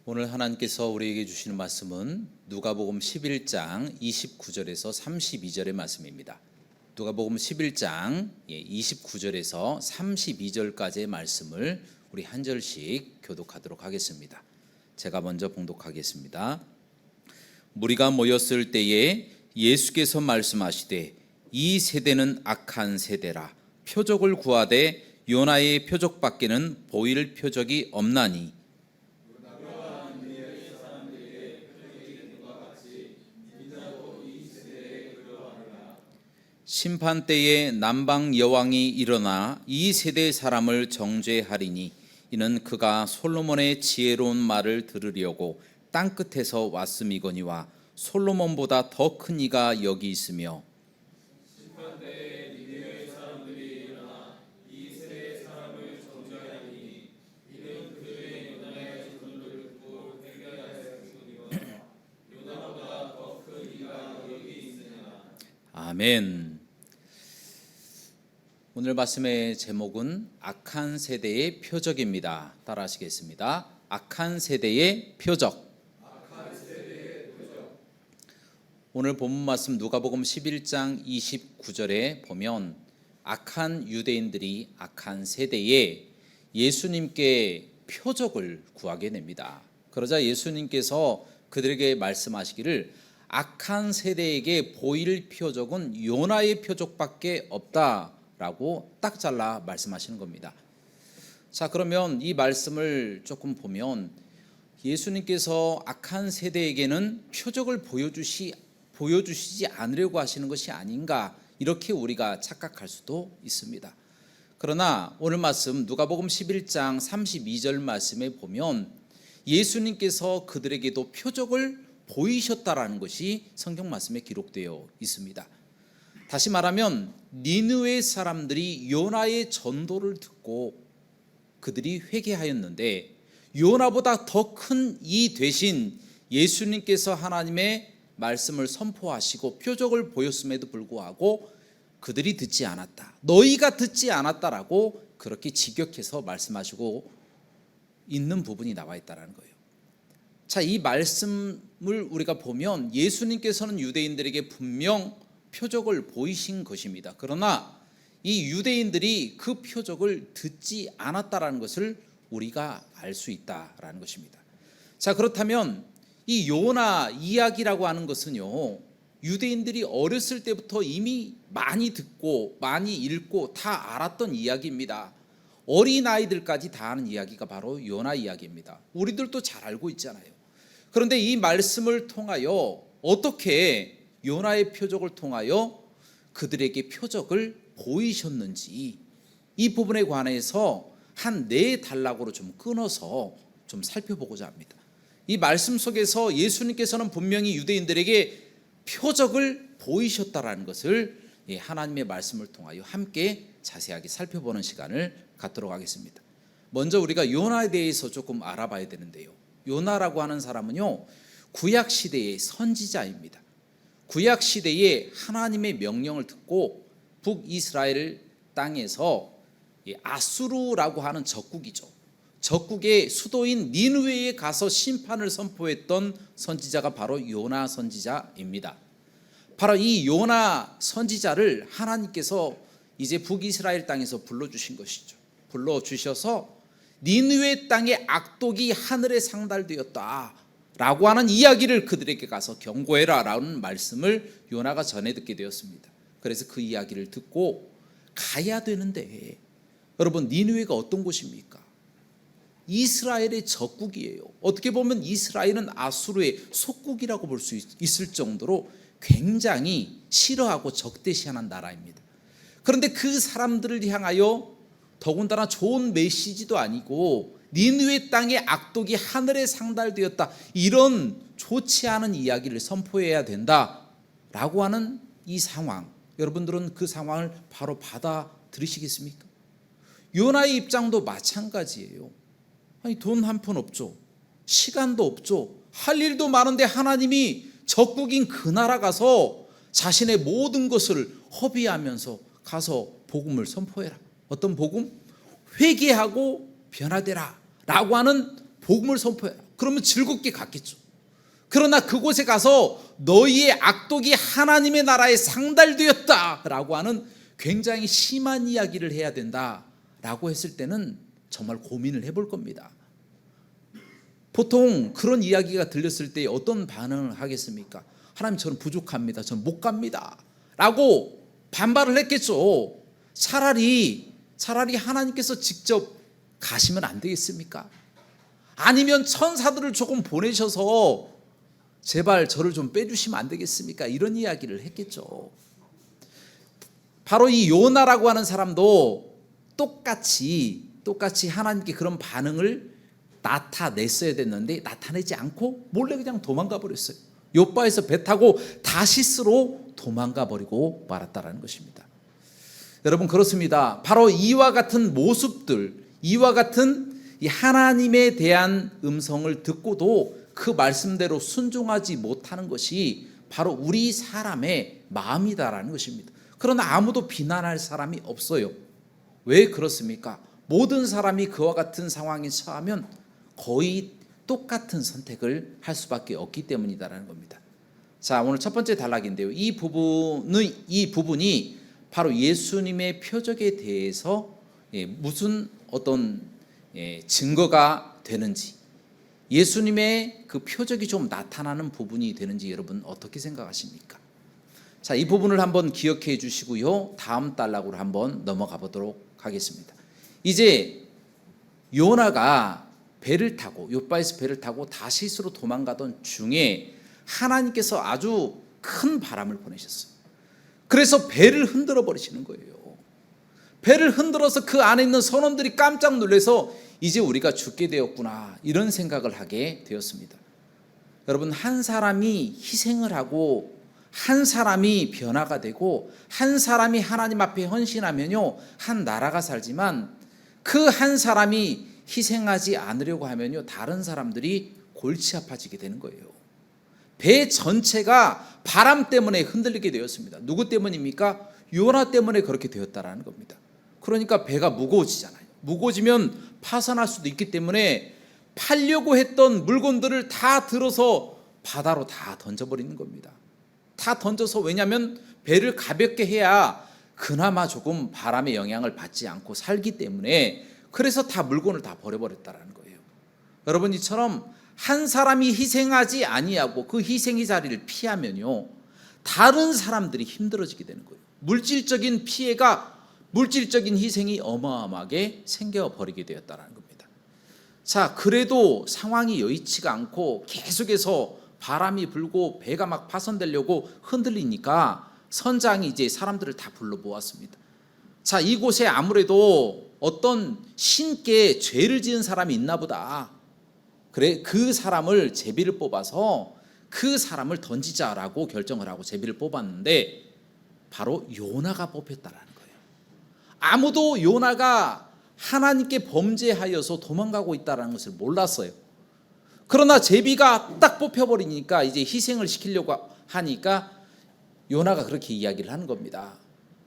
오늘 하나님께서 우리에게 주시는 말씀은 누가복음 11장 29절에서 32절의 말씀입니다. 누가복음 11장 29절에서 32절까지의 말씀을 우리 한 절씩 교독하도록 하겠습니다. 제가 먼저 봉독하겠습니다. 무리가 모였을 때에 예수께서 말씀하시되 이 세대는 악한 세대라. 표적을 구하되 요나의 표적밖에는 보일 표적이 없나니 심판 때에 남방 여왕이 일어나 이 세대 사람을 정죄하리니 이는 그가 솔로몬의 지혜로운 말을 들으려고 땅끝에서 왔음이거니와 솔로몬보다 더 큰 이가 여기 있으며 심판 때에 니느웨 사람들이 일어나 이 세대 사람을 정죄하리니 이는 그들의 요나의 전도를 듣고 회개하였으니와 요나보다 더 큰 이가 여기 있으나. 아멘. 오늘 말씀의 제목은 악한 세대의 표적입니다. 따라 하시겠습니다. 악한 세대의 표적. 오늘 본문 말씀 누가복음 11장 29절에 보면 악한 유대인들이 악한 세대에 예수님께 표적을 구하게 됩니다. 그러자 예수님께서 그들에게 말씀하시기를 악한 세대에게 보일 표적은 요나의 표적밖에 없다라고 딱 잘라 말씀하시는 겁니다. 자, 그러면 이 말씀을 조금 보면 예수님께서 악한 세대에게는 표적을 보여주시지 않으려고 하시는 것이 아닌가, 이렇게 우리가 착각할 수도 있습니다. 그러나 오늘 말씀 누가복음 11장 32절 말씀에 보면 예수님께서 그들에게도 표적을 보이셨다라는 것이 성경 말씀에 기록되어 있습니다. 다시 말하면 니느웨 사람들이 요나의 전도를 듣고 그들이 회개하였는데 요나보다 더 큰 이 되신 예수님께서 하나님의 말씀을 선포하시고 표적을 보였음에도 불구하고 그들이 듣지 않았다, 너희가 듣지 않았다라고 그렇게 직역해서 말씀하시고 있는 부분이 나와 있다는 거예요. 자, 이 말씀을 우리가 보면 예수님께서는 유대인들에게 분명 표적을 보이신 것입니다. 그러나 이 유대인들이 그 표적을 듣지 않았다라는 것을 우리가 알 수 있다라는 것입니다. 자, 그렇다면 이 요나 이야기라고 하는 것은요, 유대인들이 어렸을 때부터 이미 많이 듣고 많이 읽고 다 알았던 이야기입니다. 어린아이들까지 다 아는 이야기가 바로 요나 이야기입니다. 우리들도 잘 알고 있잖아요. 그런데 이 말씀을 통하여 어떻게 요나의 표적을 통하여 그들에게 표적을 보이셨는지, 이 부분에 관해서 한 4단락으로 좀 끊어서 좀 살펴보고자 합니다. 이 말씀 속에서 예수님께서는 분명히 유대인들에게 표적을 보이셨다라는 것을 하나님의 말씀을 통하여 함께 자세하게 살펴보는 시간을 갖도록 하겠습니다. 먼저 우리가 요나에 대해서 조금 알아봐야 되는데요, 요나라고 하는 사람은요, 구약시대의 선지자입니다. 구약시대에 하나님의 명령을 듣고 북이스라엘 땅에서 아수르라고 하는 적국이죠, 적국의 수도인 니느웨에 가서 심판을 선포했던 선지자가 바로 요나 선지자입니다. 바로 이 요나 선지자를 하나님께서 이제 북이스라엘 땅에서 불러주신 것이죠. 불러주셔서 니느웨 땅의 악독이 하늘에 상달되었다라고 하는 이야기를 그들에게 가서 경고해라 라는 말씀을 요나가 전해 듣게 되었습니다. 그래서 그 이야기를 듣고 가야 되는데, 여러분, 니느웨가 어떤 곳입니까? 이스라엘의 적국이에요. 어떻게 보면 이스라엘은 아수르의 속국이라고 볼 수 있을 정도로 굉장히 싫어하고 적대시하는 나라입니다. 그런데 그 사람들을 향하여 더군다나 좋은 메시지도 아니고 니느웨 땅의 악독이 하늘에 상달되었다, 이런 좋지 않은 이야기를 선포해야 된다라고 하는 이 상황, 여러분들은 그 상황을 바로 받아들이시겠습니까? 요나의 입장도 마찬가지예요. 아니, 돈 한 푼 없죠, 시간도 없죠, 할 일도 많은데 하나님이 적국인 그 나라 가서 자신의 모든 것을 허비하면서 가서 복음을 선포해라. 어떤 복음? 회개하고 변화되라 라고 하는 복음을 선포해라. 그러면 즐겁게 갔겠죠. 그러나 그곳에 가서 너희의 악독이 하나님의 나라에 상달되었다 라고 하는 굉장히 심한 이야기를 해야 된다 라고 했을 때는 정말 고민을 해볼 겁니다. 보통 그런 이야기가 들렸을 때 어떤 반응을 하겠습니까? 하나님, 저는 부족합니다. 저는 못 갑니다 라고 반발을 했겠죠. 차라리 하나님께서 직접 가시면 안 되겠습니까? 아니면 천사들을 조금 보내셔서 제발 저를 좀 빼주시면 안 되겠습니까? 이런 이야기를 했겠죠. 바로 이 요나라고 하는 사람도 똑같이 하나님께 그런 반응을 나타냈어야 됐는데 나타내지 않고 몰래 그냥 도망가 버렸어요. 요바에서 배 타고 다시스로 도망가 버리고 말았다라는 것입니다. 여러분, 그렇습니다. 바로 이와 같은 모습들, 이와 같은 이 하나님에 대한 음성을 듣고도 그 말씀대로 순종하지 못하는 것이 바로 우리 사람의 마음이다라는 것입니다. 그러나 아무도 비난할 사람이 없어요. 왜 그렇습니까? 모든 사람이 그와 같은 상황에 처하면 거의 똑같은 선택을 할 수밖에 없기 때문이다라는 겁니다. 자, 오늘 첫 번째 단락인데요. 이 부분이 바로 예수님의 표적에 대해서 무슨 어떤 증거가 되는지, 예수님의 그 표적이 좀 나타나는 부분이 되는지 여러분 어떻게 생각하십니까? 자, 이 부분을 한번 기억해 주시고요. 다음 단락으로 한번 넘어가 보도록 하겠습니다. 이제 요나가 배를 타고 욥바에서 배를 타고 다시스로 도망가던 중에 하나님께서 아주 큰 바람을 보내셨어요. 그래서 배를 흔들어 버리시는 거예요. 배를 흔들어서 그 안에 있는 선원들이 깜짝 놀라서 이제 우리가 죽게 되었구나 이런 생각을 하게 되었습니다. 여러분, 한 사람이 희생을 하고 한 사람이 변화가 되고 한 사람이 하나님 앞에 헌신하면요 한 나라가 살지만 그 한 사람이 희생하지 않으려고 하면요 다른 사람들이 골치 아파지게 되는 거예요. 배 전체가 바람 때문에 흔들리게 되었습니다. 누구 때문입니까? 요나 때문에 그렇게 되었다라는 겁니다. 그러니까 배가 무거워지잖아요. 무거워지면 파산할 수도 있기 때문에 팔려고 했던 물건들을 다 들어서 바다로 다 던져버리는 겁니다. 다 던져서, 왜냐하면 배를 가볍게 해야 그나마 조금 바람의 영향을 받지 않고 살기 때문에 그래서 다 물건을 다 버려버렸다라는 거예요. 여러분, 이처럼 한 사람이 희생하지 아니하고 그 희생의 자리를 피하면요 다른 사람들이 힘들어지게 되는 거예요. 물질적인 피해가, 물질적인 희생이 어마어마하게 생겨버리게 되었다는 겁니다. 자, 그래도 상황이 여의치가 않고 계속해서 바람이 불고 배가 막 파손되려고 흔들리니까 선장이 이제 사람들을 다 불러 모았습니다. 자, 이곳에 아무래도 어떤 신께 죄를 지은 사람이 있나 보다. 그래, 그 사람을 제비를 뽑아서 그 사람을 던지자라고 결정을 하고 제비를 뽑았는데 바로 요나가 뽑혔다라는 거예요. 아무도 요나가 하나님께 범죄하여서 도망가고 있다는 것을 몰랐어요. 그러나 제비가 딱 뽑혀버리니까 이제 희생을 시키려고 하니까 요나가 그렇게 이야기를 하는 겁니다.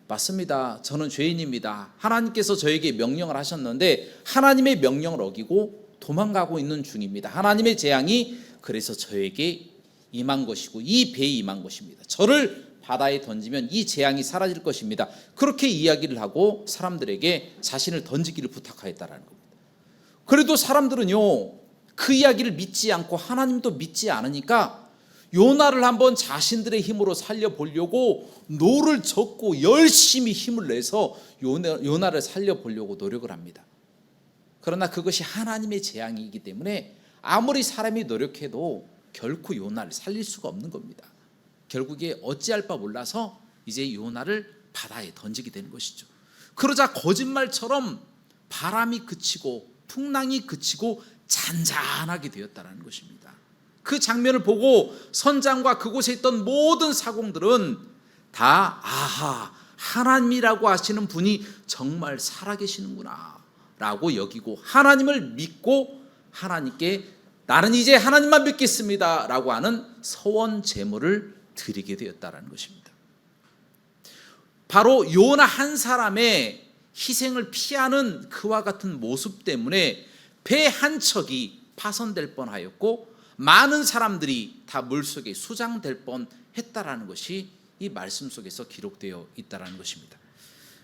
맞습니다. 저는 죄인입니다. 하나님께서 저에게 명령을 하셨는데 하나님의 명령을 어기고 도망가고 있는 중입니다. 하나님의 재앙이 그래서 저에게 임한 것이고 이 배에 임한 것입니다. 저를 바다에 던지면 이 재앙이 사라질 것입니다. 그렇게 이야기를 하고 사람들에게 자신을 던지기를 부탁하였다는 겁니다. 그래도 사람들은요 그 이야기를 믿지 않고 하나님도 믿지 않으니까 요나를 한번 자신들의 힘으로 살려보려고 노를 젓고 열심히 힘을 내서 요나를 살려보려고 노력을 합니다. 그러나 그것이 하나님의 재앙이기 때문에 아무리 사람이 노력해도 결코 요나를 살릴 수가 없는 겁니다. 결국에 어찌할 바 몰라서 이제 요나를 바다에 던지게 되는 것이죠. 그러자 거짓말처럼 바람이 그치고 풍랑이 그치고 잔잔하게 되었다는 것입니다. 그 장면을 보고 선장과 그곳에 있던 모든 사공들은 다 아하, 하나님이라고 하시는 분이 정말 살아계시는구나 라고 여기고 하나님을 믿고 하나님께 나는 이제 하나님만 믿겠습니다 라고 하는 서원 제물을 드리게 되었다는 것입니다. 바로 요나 한 사람의 희생을 피하는 그와 같은 모습 때문에 배 한 척이 파손될 뻔하였고 많은 사람들이 다 물속에 수장될 뻔했다라는 것이 이 말씀 속에서 기록되어 있다라는 것입니다.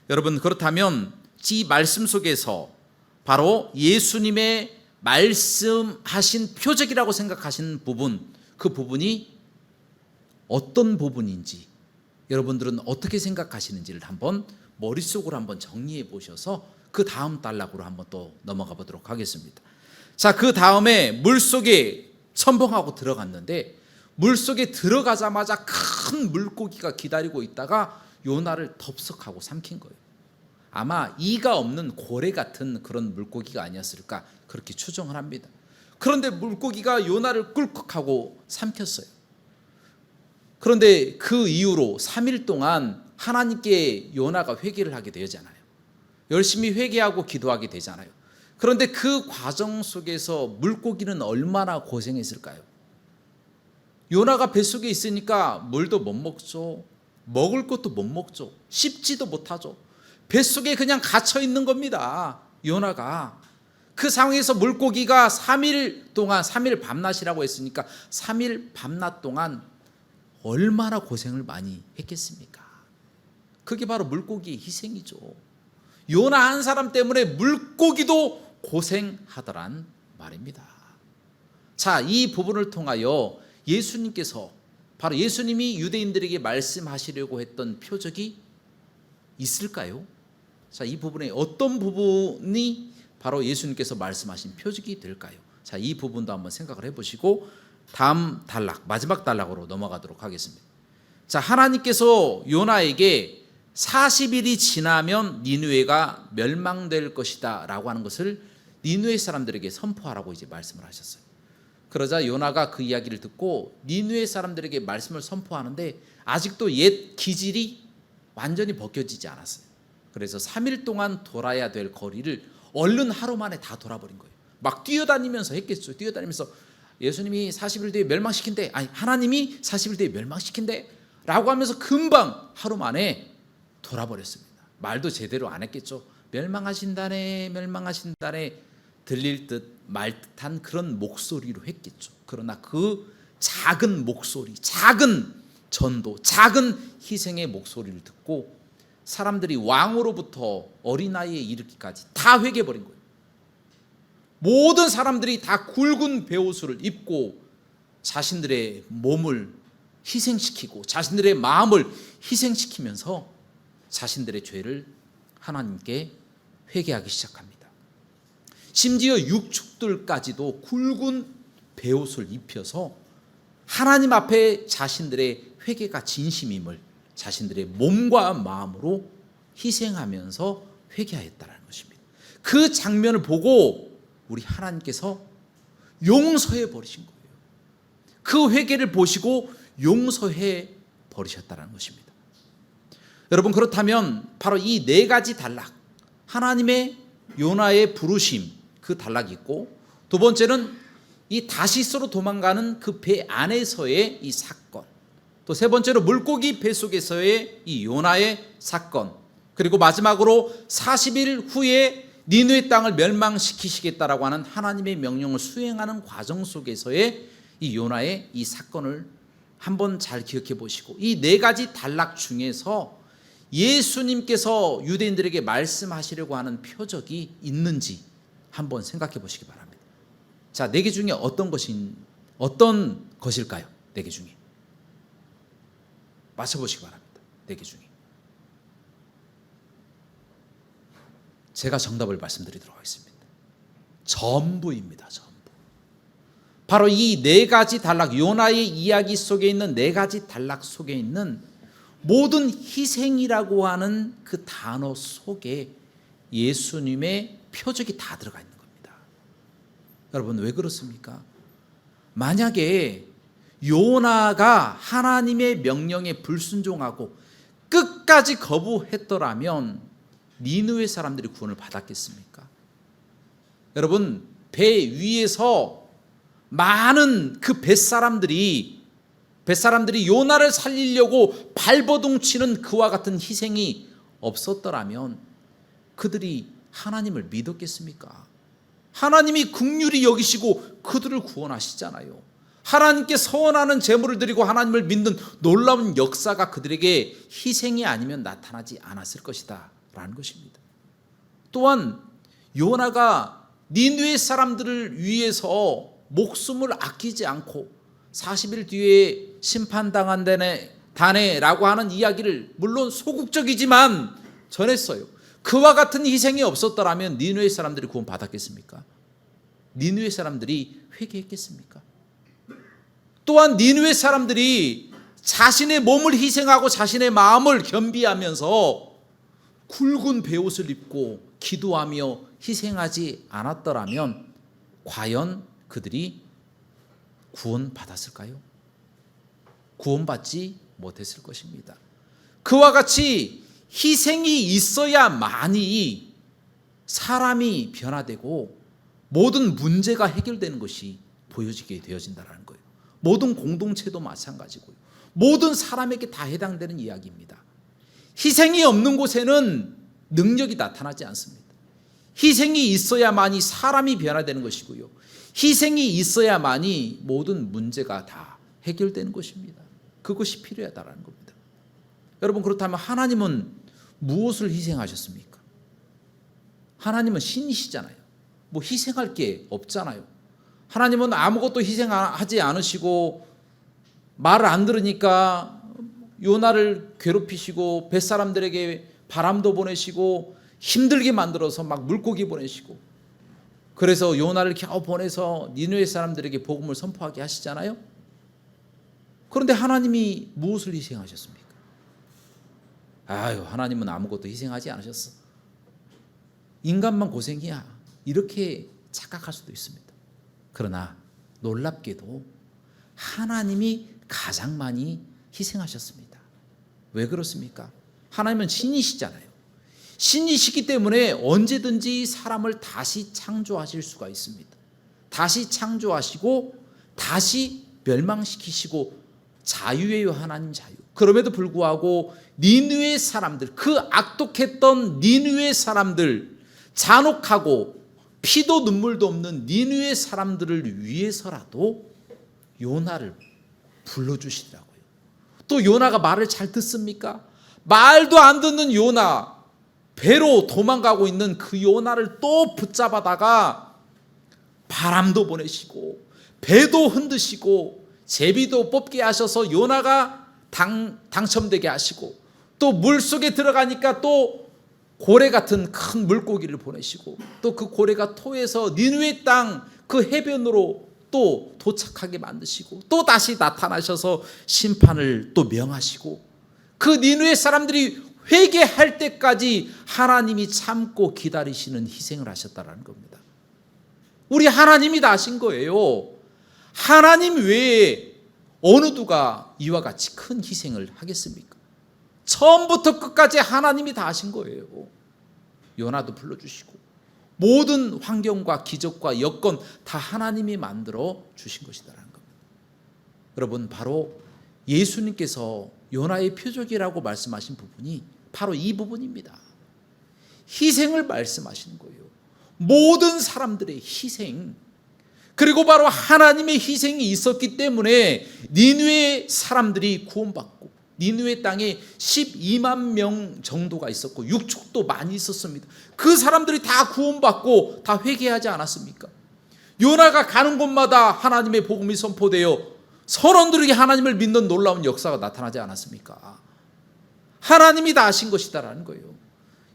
여러분, 그렇다면 이 말씀 속에서 바로 예수님의 말씀하신 표적이라고 생각하신 부분, 그 부분이 어떤 부분인지 여러분들은 어떻게 생각하시는지를 한번 머릿속으로 한번 정리해 보셔서 그 다음 단락으로 한번 또 넘어가 보도록 하겠습니다. 자, 그 다음에 물속에 첨벙하고 들어갔는데 물속에 들어가자마자 큰 물고기가 기다리고 있다가 요나를 덥석하고 삼킨 거예요. 아마 이가 없는 고래 같은 그런 물고기가 아니었을까 그렇게 추정을 합니다. 그런데 물고기가 요나를 꿀꺽하고 삼켰어요. 그런데 그 이후로 3일 동안 하나님께 요나가 회개를 하게 되잖아요. 열심히 회개하고 기도하게 되잖아요. 그런데 그 과정 속에서 물고기는 얼마나 고생했을까요? 요나가 뱃속에 있으니까 물도 못 먹죠. 먹을 것도 못 먹죠. 씹지도 못하죠. 뱃속에 그냥 갇혀 있는 겁니다. 요나가. 그 상황에서 물고기가 3일 동안 3일 밤낮이라고 했으니까 3일 밤낮 동안 얼마나 고생을 많이 했겠습니까? 그게 바로 물고기의 희생이죠. 요나 한 사람 때문에 물고기도 고생하더란 말입니다. 자, 이 부분을 통하여 예수님께서 바로 예수님이 유대인들에게 말씀하시려고 했던 표적이 있을까요? 자, 이 부분에 어떤 부분이 바로 예수님께서 말씀하신 표적이 될까요? 자, 이 부분도 한번 생각을 해보시고 다음 단락, 마지막 단락으로 넘어가도록 하겠습니다. 자, 하나님께서 요나에게 40일이 지나면 니느웨가 멸망될 것이다 라고 하는 것을 니느웨 사람들에게 선포하라고 이제 말씀을 하셨어요. 그러자 요나가 그 이야기를 듣고 니느웨 사람들에게 말씀을 선포하는데 아직도 옛 기질이 완전히 벗겨지지 않았어요. 그래서 3일 동안 돌아야 될 거리를 얼른 하루 만에 다 돌아버린 거예요. 막 뛰어다니면서 했겠죠. 뛰어다니면서 예수님이 40일 뒤에 멸망시킨대, 아니 하나님이 40일 뒤에 멸망시킨대 라고 하면서 금방 하루 만에 돌아버렸습니다. 말도 제대로 안 했겠죠. 멸망하신다네 멸망하신다네 들릴 듯 말 듯한 그런 목소리로 했겠죠. 그러나 그 작은 목소리, 작은 전도, 작은 희생의 목소리를 듣고 사람들이 왕으로부터 어린아이에 이르기까지 다 회개해버린 거예요. 모든 사람들이 다 굵은 베옷을 입고 자신들의 몸을 희생시키고 자신들의 마음을 희생시키면서 자신들의 죄를 하나님께 회개하기 시작합니다. 심지어 육축들까지도 굵은 베옷을 입혀서 하나님 앞에 자신들의 회개가 진심임을 자신들의 몸과 마음으로 희생하면서 회개하였다는 것입니다. 그 장면을 보고 우리 하나님께서 용서해 버리신 거예요. 그 회개를 보시고 용서해 버리셨다는 것입니다. 여러분, 그렇다면 바로 이 네 가지 단락, 하나님의 요나의 부르심, 그 단락이 있고, 두 번째는 이 다시스로 도망가는 그 배 안에서의 이 사건, 또 세 번째로 물고기 뱃속에서의 이 요나의 사건, 그리고 마지막으로 40일 후에 니느웨 땅을 멸망시키시겠다라고 하는 하나님의 명령을 수행하는 과정 속에서의 이 요나의 이 사건을 한번 잘 기억해 보시고, 이 네 가지 단락 중에서 예수님께서 유대인들에게 말씀하시려고 하는 표적이 있는지 한번 생각해 보시기 바랍니다. 자, 네 개 중에 어떤 것일까요? 네 개 중에 맞춰보시기 바랍니다. 네 개 중에 제가 정답을 말씀드리도록 하겠습니다. 전부입니다. 전부. 바로 이 네 가지 단락, 요나의 이야기 속에 있는 네 가지 단락 속에 있는 모든 희생이라고 하는 그 단어 속에 예수님의 표적이 다 들어가 있는 겁니다. 여러분, 왜 그렇습니까? 만약에 요나가 하나님의 명령에 불순종하고 끝까지 거부했더라면 니느웨 사람들이 구원을 받았겠습니까? 여러분, 배 위에서 많은 그 뱃사람들이 뱃사람들이 요나를 살리려고 발버둥 치는 그와 같은 희생이 없었더라면 그들이 하나님을 믿었겠습니까? 하나님이 긍휼히 여기시고 그들을 구원하시잖아요. 하나님께 서원하는 제물을 드리고 하나님을 믿는 놀라운 역사가 그들에게 희생이 아니면 나타나지 않았을 것이다 라는 것입니다. 또한 요나가 니느웨 사람들을 위해서 목숨을 아끼지 않고 40일 뒤에 심판당한다네라고 하는 이야기를 물론 소극적이지만 전했어요. 그와 같은 희생이 없었더라면 니느웨 사람들이 구원 받았겠습니까? 니느웨 사람들이 회개했겠습니까? 또한 니느웨 사람들이 자신의 몸을 희생하고 자신의 마음을 겸비하면서 굵은 베옷을 입고 기도하며 희생하지 않았더라면 과연 그들이 구원받았을까요? 구원받지 못했을 것입니다. 그와 같이 희생이 있어야만이 사람이 변화되고 모든 문제가 해결되는 것이 보여지게 되어진다는 거예요. 모든 공동체도 마찬가지고요. 모든 사람에게 다 해당되는 이야기입니다. 희생이 없는 곳에는 능력이 나타나지 않습니다. 희생이 있어야만이 사람이 변화되는 것이고요. 희생이 있어야만이 모든 문제가 다 해결되는 것입니다. 그것이 필요하다는 겁니다. 여러분, 그렇다면 하나님은 무엇을 희생하셨습니까? 하나님은 신이시잖아요. 뭐 희생할 게 없잖아요. 하나님은 아무것도 희생하지 않으시고 말을 안 들으니까 요나를 괴롭히시고 뱃사람들에게 바람도 보내시고 힘들게 만들어서 막 물고기 보내시고 그래서 요나를 겨우 보내서 니느웨 사람들에게 복음을 선포하게 하시잖아요. 그런데 하나님이 무엇을 희생하셨습니까? 하나님은 아무것도 희생하지 않으셨어. 인간만 고생이야. 이렇게 착각할 수도 있습니다. 그러나 놀랍게도 하나님이 가장 많이 희생하셨습니다. 왜 그렇습니까? 하나님은 신이시잖아요. 신이시기 때문에 언제든지 사람을 다시 창조하실 수가 있습니다. 다시 창조하시고 다시 멸망시키시고 자유예요. 하나님 자유. 그럼에도 불구하고 니느웨 사람들, 그 악독했던 니느웨 사람들, 잔혹하고 피도 눈물도 없는 니느웨 사람들을 위해서라도 요나를 불러주시더라고요. 또 요나가 말을 잘 듣습니까? 말도 안 듣는 요나, 배로 도망가고 있는 그 요나를 또 붙잡아다가 바람도 보내시고 배도 흔드시고 제비도 뽑게 하셔서 요나가 당첨되게 하시고 또 물속에 들어가니까 또 고래 같은 큰 물고기를 보내시고 또 그 고래가 토해서 니느웨 땅 그 해변으로 또 도착하게 만드시고 또 다시 나타나셔서 심판을 또 명하시고 그 니느웨 사람들이 회개할 때까지 하나님이 참고 기다리시는 희생을 하셨다는 겁니다. 우리 하나님이 다 하신 거예요. 하나님 외에 어느 누가 이와 같이 큰 희생을 하겠습니까? 처음부터 끝까지 하나님이 다 하신 거예요. 요나도 불러주시고 모든 환경과 기적과 여건 다 하나님이 만들어 주신 것이다라는 겁니다. 여러분, 바로 예수님께서 요나의 표적이라고 말씀하신 부분이 바로 이 부분입니다. 희생을 말씀하시는 거예요. 모든 사람들의 희생, 그리고 바로 하나님의 희생이 있었기 때문에 니느웨 사람들이 구원받고 니느웨 땅에 12만 명 정도가 있었고 육축도 많이 있었습니다. 그 사람들이 다 구원받고 다 회개하지 않았습니까? 요나가 가는 곳마다 하나님의 복음이 선포되어 선원들에게 하나님을 믿는 놀라운 역사가 나타나지 않았습니까? 하나님이 다 하신 것이다라는 거예요.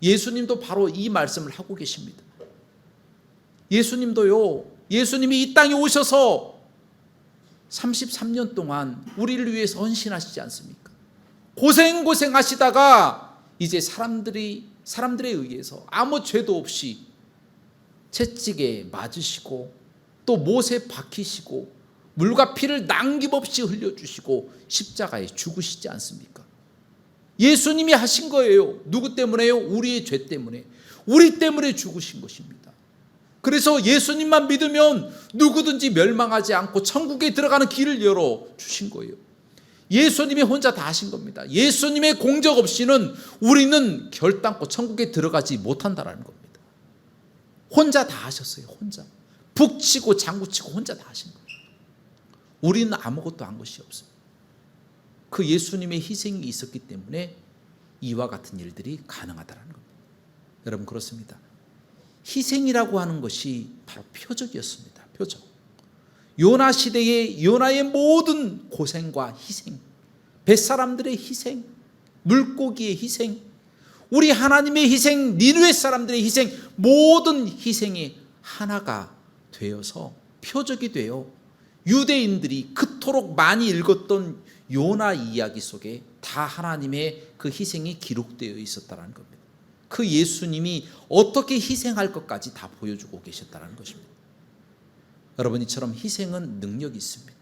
예수님도 바로 이 말씀을 하고 계십니다. 예수님이 이 땅에 오셔서 33년 동안 우리를 위해서 헌신하시지 않습니까? 고생하시다가 이제 사람들에 의해서 아무 죄도 없이 채찍에 맞으시고 또 못에 박히시고 물과 피를 남김없이 흘려주시고 십자가에 죽으시지 않습니까? 예수님이 하신 거예요. 누구 때문에요? 우리의 죄 때문에. 우리 때문에 죽으신 것입니다. 그래서 예수님만 믿으면 누구든지 멸망하지 않고 천국에 들어가는 길을 열어주신 거예요. 예수님이 혼자 다 하신 겁니다. 예수님의 공적 없이는 우리는 결단코 천국에 들어가지 못한다라는 겁니다. 혼자 다 하셨어요. 혼자 북치고 장구치고 혼자 다 하신 거예요. 우리는 아무것도 한 것이 없습니다. 그 예수님의 희생이 있었기 때문에 이와 같은 일들이 가능하다는 겁니다. 여러분, 그렇습니다. 희생이라고 하는 것이 바로 표적이었습니다. 표적. 요나 시대의 요나의 모든 고생과 희생, 뱃사람들의 희생, 물고기의 희생, 우리 하나님의 희생, 니느웨 사람들의 희생, 모든 희생이 하나가 되어서 표적이 되어 유대인들이 그토록 많이 읽었던 요나 이야기 속에 다 하나님의 그 희생이 기록되어 있었다는 겁니다. 그 예수님이 어떻게 희생할 것까지 다 보여주고 계셨다는 것입니다. 여러분, 이처럼 희생은 능력이 있습니다.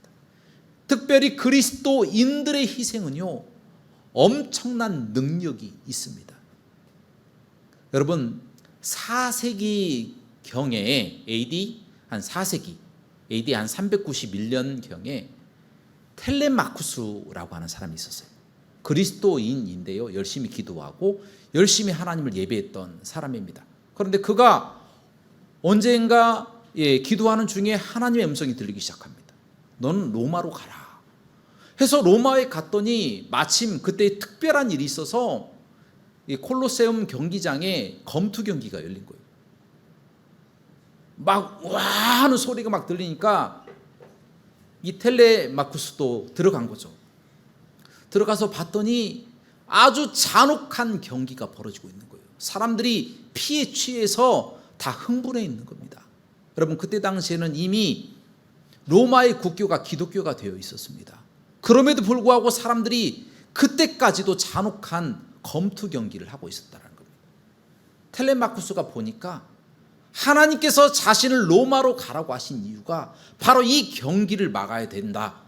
특별히 그리스도인들의 희생은요, 엄청난 능력이 있습니다. 여러분, 4세기 경에 AD 한 4세기, AD 한 391년 경에 텔레마쿠스라고 하는 사람이 있었어요. 그리스도인인데요, 열심히 기도하고 열심히 하나님을 예배했던 사람입니다. 그런데 그가 언젠가 기도하는 중에 하나님의 음성이 들리기 시작합니다. 너는 로마로 가라 해서 로마에 갔더니 마침 그때 특별한 일이 있어서 콜로세움 경기장에 검투 경기가 열린 거예요. 막 와 하는 소리가 막 들리니까 이 텔레마쿠스도 들어간 거죠. 들어가서 봤더니 아주 잔혹한 경기가 벌어지고 있는 거예요. 사람들이 피에 취해서 다 흥분해 있는 겁니다. 여러분, 그때 당시에는 이미 로마의 국교가 기독교가 되어 있었습니다. 그럼에도 불구하고 사람들이 그때까지도 잔혹한 검투 경기를 하고 있었다는 겁니다. 텔레마쿠스가 보니까 하나님께서 자신을 로마로 가라고 하신 이유가 바로 이 경기를 막아야 된다,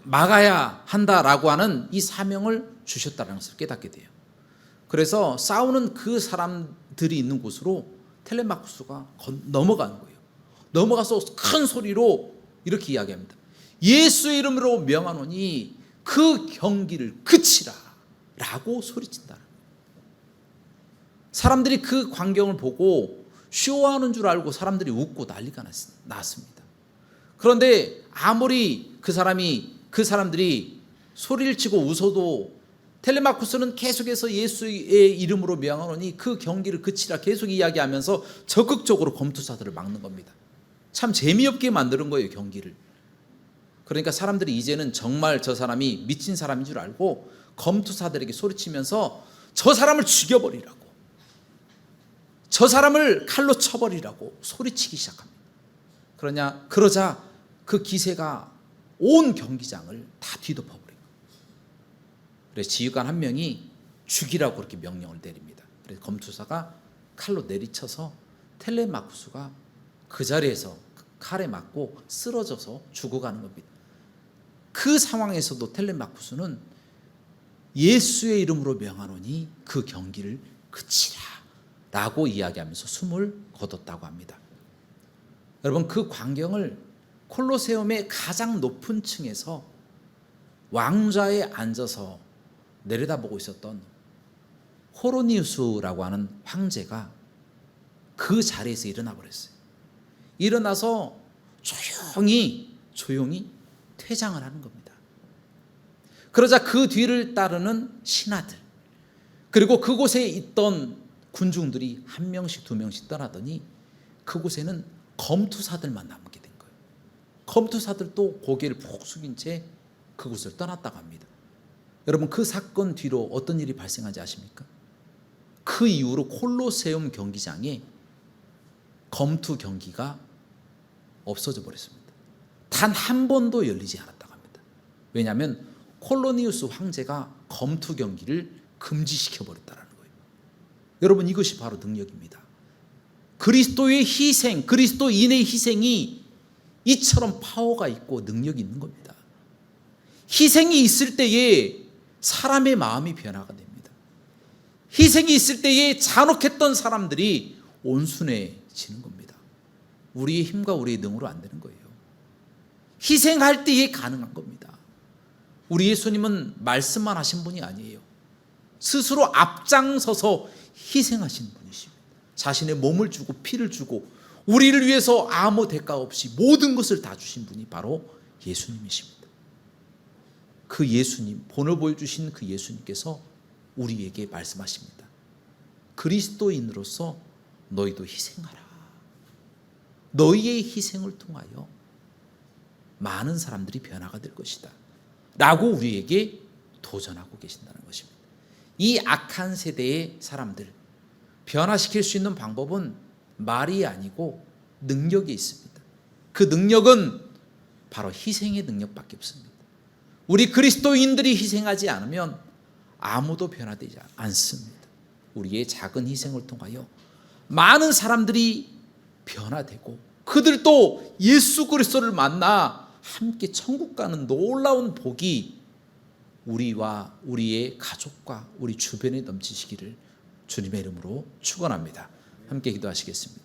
막아야 한다라고 하는 이 사명을 주셨다는 것을 깨닫게 돼요. 그래서 싸우는 그 사람들이 있는 곳으로 텔레마쿠스가 넘어가는 거예요. 넘어가서 큰 소리로 이렇게 이야기합니다. 예수의 이름으로 명하노니 그 경기를 그치라 라고 소리친다. 사람들이 그 광경을 보고 쇼하는 줄 알고 사람들이 웃고 난리가 났습니다. 그런데 아무리 그 사람들이 소리를 치고 웃어도 텔레마쿠스는 계속해서 예수의 이름으로 명하노니 그 경기를 그치라 계속 이야기하면서 적극적으로 검투사들을 막는 겁니다. 참 재미없게 만드는 거예요, 경기를. 그러니까 사람들이 이제는 정말 저 사람이 미친 사람인 줄 알고 검투사들에게 소리치면서 저 사람을 죽여버리라고, 저 사람을 칼로 쳐버리라고 소리치기 시작합니다. 그러자 그 기세가 온 경기장을 다 뒤덮어버려요. 그래서 지휘관 한 명이 죽이라고 그렇게 명령을 내립니다. 그래서 검투사가 칼로 내리쳐서 텔레마쿠스가 그 자리에서 칼에 맞고 쓰러져서 죽어가는 겁니다. 그 상황에서도 텔레마쿠스는 예수의 이름으로 명하노니 그 경기를 그치라 라고 이야기하면서 숨을 거뒀다고 합니다. 여러분, 그 광경을 콜로세움의 가장 높은 층에서 왕좌에 앉아서 내려다보고 있었던 호로니우스라고 하는 황제가 그 자리에서 일어나 버렸어요. 일어나서 조용히 퇴장을 하는 겁니다. 그러자 그 뒤를 따르는 신하들, 그리고 그곳에 있던 군중들이 한 명씩 두 명씩 떠나더니 그곳에는 검투사들만 남게 된 거예요. 검투사들도 고개를 푹 숙인 채 그곳을 떠났다고 합니다. 여러분, 그 사건 뒤로 어떤 일이 발생한지 아십니까? 그 이후로 콜로세움 경기장에 검투 경기가 없어져 버렸습니다. 단 한 번도 열리지 않았다고 합니다. 왜냐하면 콜로니우스 황제가 검투 경기를 금지시켜 버렸다는 거예요. 여러분, 이것이 바로 능력입니다. 그리스도의 희생, 그리스도인의 희생이 이처럼 파워가 있고 능력이 있는 겁니다. 희생이 있을 때에 사람의 마음이 변화가 됩니다. 희생이 있을 때에 잔혹했던 사람들이 온순해지는 겁니다. 우리의 힘과 우리의 능으로 안 되는 거예요. 희생할 때에 가능한 겁니다. 우리 예수님은 말씀만 하신 분이 아니에요. 스스로 앞장서서 희생하신 분이십니다. 자신의 몸을 주고 피를 주고 우리를 위해서 아무 대가 없이 모든 것을 다 주신 분이 바로 예수님이십니다. 그 예수님, 본을 보여주신 그 예수님께서 우리에게 말씀하십니다. 그리스도인으로서 너희도 희생하라. 너희의 희생을 통하여 많은 사람들이 변화가 될 것이다 라고 우리에게 도전하고 계신다는 것입니다. 이 악한 세대의 사람들 변화시킬 수 있는 방법은 말이 아니고 능력이 있습니다. 그 능력은 바로 희생의 능력밖에 없습니다. 우리 그리스도인들이 희생하지 않으면 아무도 변화되지 않습니다. 우리의 작은 희생을 통하여 많은 사람들이 변화되고 그들도 예수 그리스도를 만나 함께 천국 가는 놀라운 복이 우리와 우리의 가족과 우리 주변에 넘치시기를 주님의 이름으로 축원합니다. 함께 기도하시겠습니다.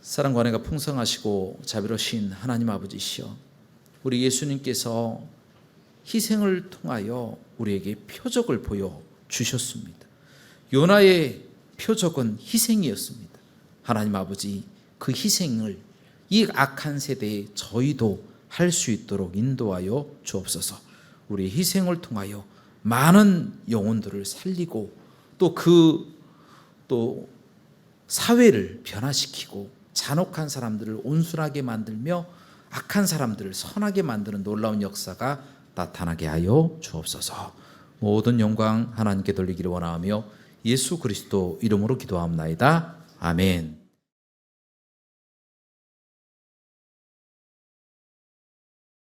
사랑과 은혜가 풍성하시고 자비로우신 하나님 아버지시여, 우리 예수님께서 희생을 통하여 우리에게 표적을 보여주셨습니다. 요나의 표적은 희생이었습니다. 하나님 아버지, 그 희생을 이 악한 세대에 저희도 할 수 있도록 인도하여 주옵소서. 우리 희생을 통하여 많은 영혼들을 살리고 또 사회를 변화시키고 잔혹한 사람들을 온순하게 만들며 악한 사람들을 선하게 만드는 놀라운 역사가 나타나게 하여 주옵소서. 모든 영광 하나님께 돌리기를 원하며 예수 그리스도 이름으로 기도합나이다. 아멘.